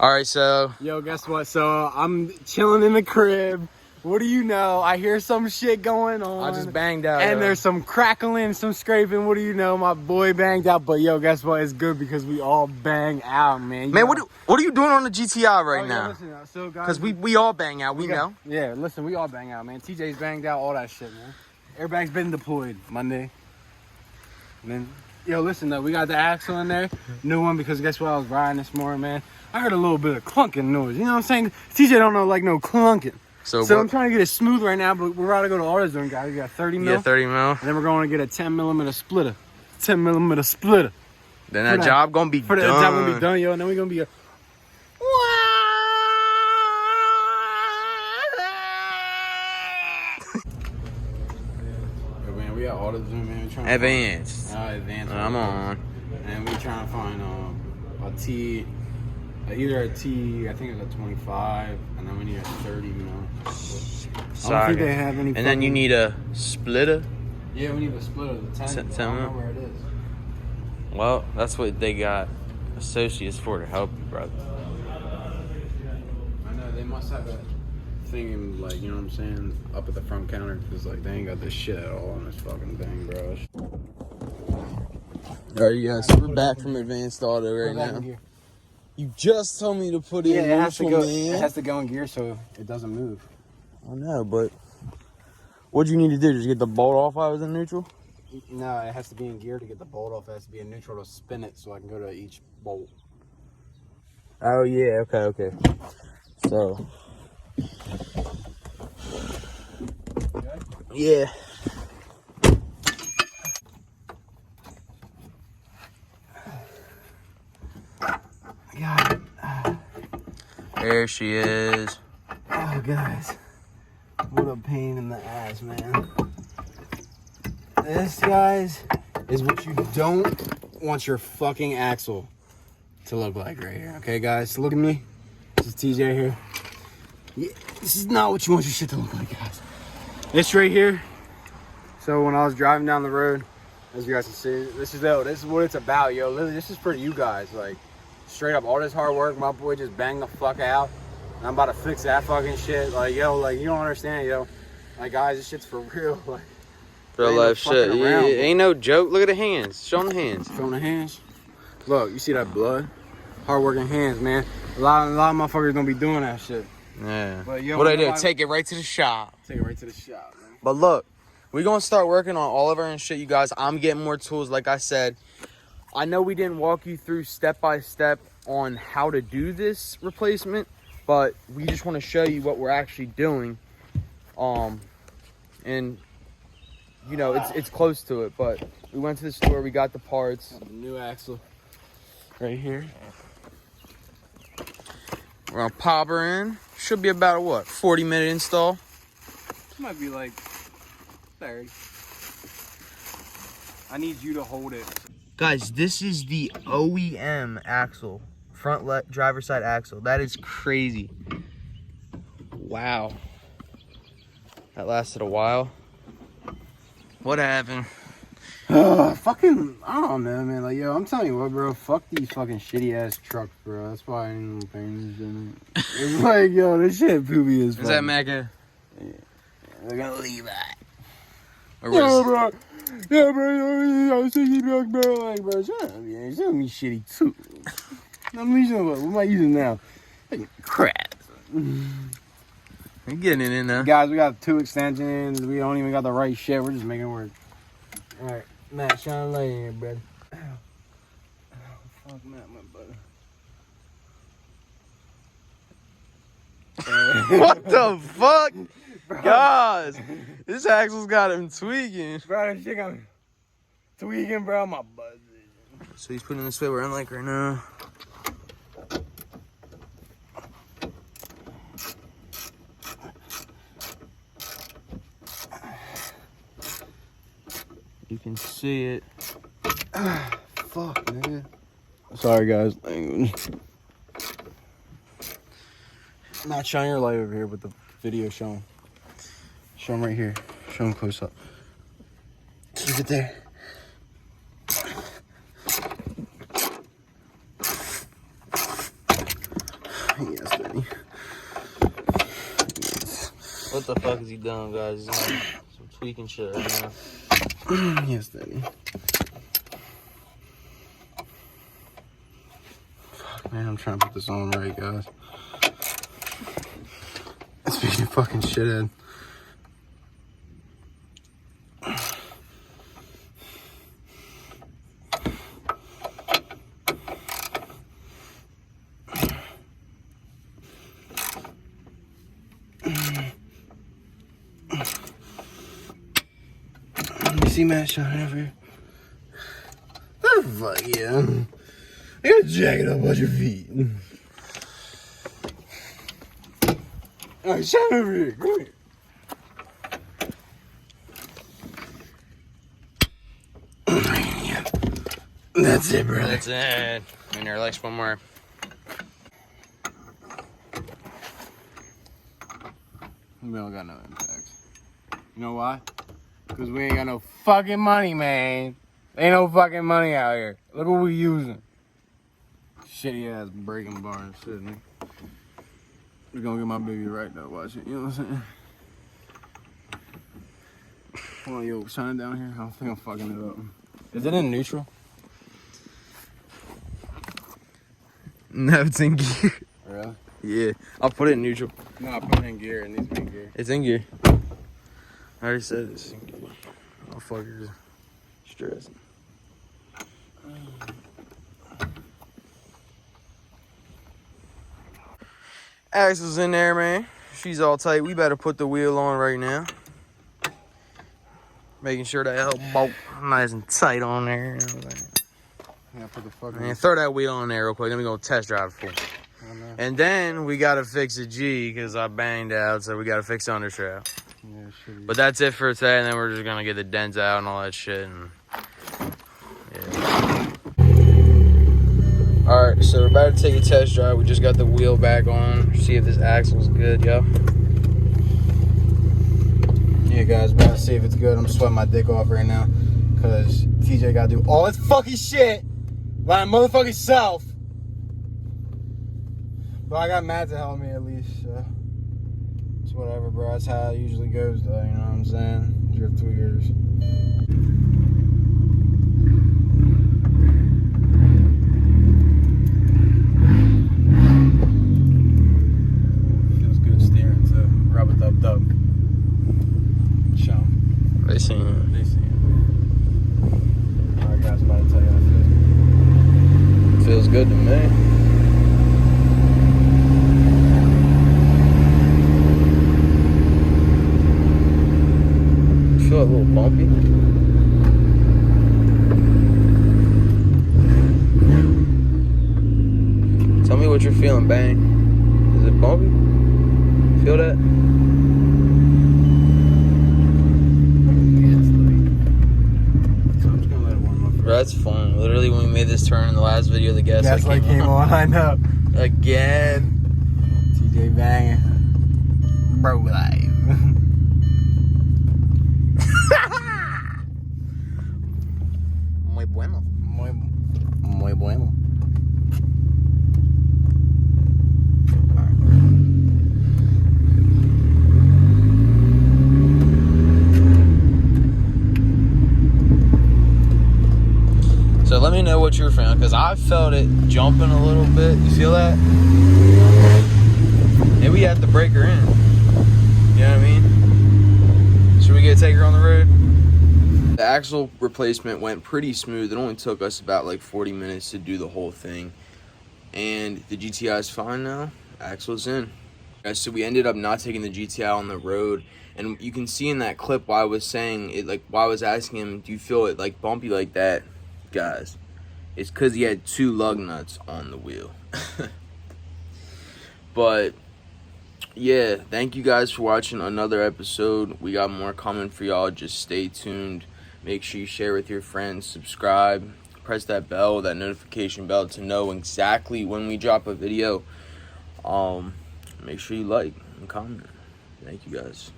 All right, so. Yo, guess what? So I'm chilling in the crib. What do you know? I hear some shit going on. I just banged out. And there's some crackling, some scraping. What do you know? My boy banged out. But yo, guess what? It's good because we all bang out, man. Man, what are you doing on the GTI right now? Listen, so guys, because we all bang out. We know. Yeah, listen, we all bang out, man. TJ's banged out, all that shit, man. Airbag's been deployed Monday. And then, yo, listen though, we got the Axel in there, new one, because guess what? I was riding this morning, man. I heard a little bit of clunking noise. You know what I'm saying? TJ don't know like no clunking. So I'm trying to get it smooth right now, but we're about to go to AutoZone, guys. We got 30 mil. Yeah, 30 mil. And then we're going to get a 10 millimeter splitter. 10 millimeter splitter. Then that job gonna be done. That job gonna be done, yo. And then we're gonna be a. Yo, man, we at AutoZone, man. We're trying Advanced. Advanced. I'm on. And we're trying to find a T. Either a T, I think it's a 25, and then we need a 30 mil. Sorry. I don't think they have any. And then you need a splitter. Yeah, we need a splitter. The 10. I don't know where it is. Well, that's what they got associates for, to help you, brother. I know they must have a thing in, like, you know what I'm saying, up at the front counter, because like they ain't got this shit at all on this fucking thing, bro. All right, guys. So we're back from Advanced Auto right now. You just told me to put it in neutral, man. It has to go in gear so it doesn't move. I know, but what'd you need to do? Just get the bolt off while I was in neutral? No, it has to be in gear to get the bolt off. It has to be in neutral to spin it so I can go to each bolt. Oh, yeah. Okay. So. Yeah. God. There she is. Oh, guys. What a pain in the ass, man. This, guys, is what you don't want your fucking axle to look like right here. Okay, guys? So look at me. This is TJ here. Yeah, this is not what you want your shit to look like, guys. This right here. So when I was driving down the road, as you guys can see, this is what it's about, yo. Literally, this is for you guys. Like, straight up, all this hard work, my boy just banged the fuck out. And I'm about to fix that fucking shit. Like, yo, like, you don't understand, yo. Like, guys, this shit's for real. Like, real life shit. Around, ain't no joke. Look at the hands. Show them the hands. Show them the hands. Look, you see that blood? Hard working hands, man. A lot of motherfuckers gonna be doing that shit. Yeah. But, yo, what I do? Take it right to the shop. Take it right to the shop, man. But look, we're gonna start working on all of our shit, you guys. I'm getting more tools, like I said. I know we didn't walk you through step by step on how to do this replacement, but we just want to show you what we're actually doing. And you know, it's close to it, but we went to the store, we got the parts. New axle right here. We're gonna pop her in. Should be about a 40-minute install. This might be like 30. I need you to hold it. Guys, this is the OEM axle, front driver side axle. That is crazy. Wow. That lasted a while. What happened? Fucking, I don't know, man. Like, yo, I'm telling you what, bro. Fuck these fucking shitty ass trucks, bro. That's why I ain't no pains in it. It's like, yo, this shit poopy as fuck. Is that Mecca? Yeah. We're gonna leave that. Yeah, bro. Yeah, bro. 60 bucks, bro. Like, bro, shut up, man. It's gonna be shitty too. I'm using what am I using now? Crap. We're getting it in now. Guys, we got 2 extensions. We don't even got the right shit. We're just making it work. All right, Matt, shine a light in here, brother. Ow, fuck Matt, my brother. What the fuck? Bro. Guys, this axle's got him tweaking. Bro, this shit got me tweaking, bro. My butt. So he's putting this way where I'm like right now. You can see it. Fuck, man. Sorry, guys. Not shine your light over here, but the video show him. Show him right here. Show him close up. Keep it there. Yes, Daddy. What the fuck is he doing, guys? He's doing some tweaking shit right now. Yes, Daddy. Fuck, man, I'm trying to put this on right, guys. It's being a fucking shithead. You see Matt shining over here? Oh, fuck yeah. I got a jacket up on your feet. Alright, shine over here. Come here. Yeah. That's it, bro. That's it. And there, Lex, one more. We don't got no impacts. You know why? Because we ain't got no fucking money, man. Ain't no fucking money out here. Look what we using. Shitty ass breaking bar and shit, man. We're gonna get my baby right though, watch it. You know what I'm saying? Hold on, yo, shine it down here. I don't think I'm fucking it up. Is it in neutral? No, it's in gear. Really? Yeah, I'll put it in neutral. No, I put it in gear. It needs to be in gear. It's in gear. I already said it's in gear. Oh, fuckers. Stressing. Axel's in there, man. She's all tight. We better put the wheel on right now. Making sure that hell bolt nice and tight on there. Yeah, put the fucking. Man, throw that wheel on there real quick. Then we gonna test drive it for you. And then we gotta fix a G because I banged out, so we gotta fix the understrap. Yeah, shit. But that's it for today, and then we're just gonna get the dents out and all that shit. And yeah. All right, so we're about to take a test drive. We just got the wheel back on. See if this axle's good, yo. Yeah, guys, about to see if it's good. I'm sweating my dick off right now because TJ gotta do all this fucking shit by my motherfucking self. But I got Matt to help me at least, so it's whatever, bro. That's how it usually goes, though. You know what I'm saying? Drifttweakers. Feels good steering too. Rub it up. Show 'em. They seen it. They see it. Alright, guys, I'm about to tell you how it feels. Feels good to me. Feel a little bumpy. Tell me what you're feeling, Bang. Is it bumpy? Feel that? Bro, that's fun. Literally, when we made this turn in the last video, the gaslight came on. I know. Again. TJ banging. Bro, live. Muy bueno. Muy bueno. So let me know what you're feeling, because I felt it jumping a little bit. You feel that? Maybe we have to break her in. You know what I mean? Should we take her on the road? The axle replacement went pretty smooth. It only took us about like 40 minutes to do the whole thing. And the GTI is fine now. Axle's in. So we ended up not taking the GTI on the road. And you can see in that clip why I was saying it, like why I was asking him, do you feel it like bumpy like that? Guys, it's because he had 2 lug nuts on the wheel. But yeah, thank you guys for watching another episode. We got more coming for y'all. Just stay tuned. Make sure you share with your friends, subscribe, press that bell, that notification bell to know exactly when we drop a video. Make sure you like and comment. Thank you guys.